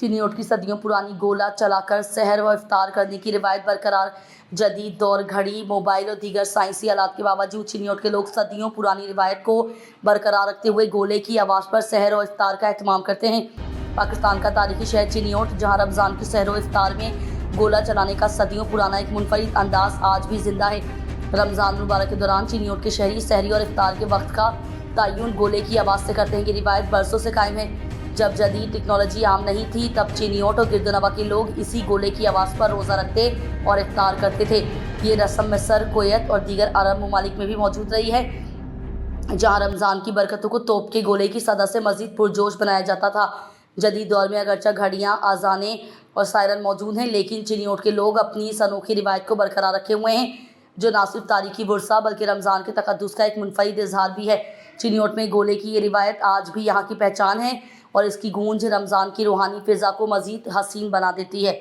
चिन्योट की सदियों पुरानी गोला चलाकर सहर व इफ्तार करने की रिवायत बरकरार। जदीद दौर, घड़ी, मोबाइल और दीगर साइंसी आलात के बावजूद चिन्योट के लोग सदियों पुरानी रिवायत को बरकरार रखते हुए गोले की आवाज़ पर सहर और इफ्तार का एहतमाम करते हैं। पाकिस्तान का तारीखी शहर चिन्योट, जहाँ रमज़ान के सहर व इफ्तार में गोला चलाने का सदियों पुराना एक मुनफरिद अंदाज आज भी जिंदा है। रमज़ान मुबारक के दौरान चिन्योट के शहरी सहरी और इफ्तार के वक्त का तयन गोले की आवाज़ से करते हैं। ये रिवायत बरसों से कायम है। जब जदीद टेक्नोलॉजी आम नहीं थी तब चिन्योट और गिरदनवा के लोग इसी गोले की आवाज़ पर रोज़ा रखते और इफ्तार करते थे। ये रस्म मिस्र, कुवैत और दीगर अरब ममालिक में भी मौजूद रही है, जहाँ रमज़ान की बरकतों को तोप के गोले की सदा से मज़ीद पुरजोश बनाया जाता था। जदीद दौर में अगरचा घड़ियाँ, आज़ानें और सायरन मौजूद हैं, लेकिन चिन्योट के लोग अपनी इस अनोखी रिवायत को बरकरार रखे हुए हैं, जो न सिर्फ तारीखी वर्सा बल्कि रमज़ान के तक़द्दुस का एक मुनफरिद इजहार भी है। चिन्योट में गोले की ये रिवायत आज भी यहाँ की पहचान है और इसकी गूंज रमज़ान की रूहानी फ़िज़ा को मज़ीद हसीन बना देती है।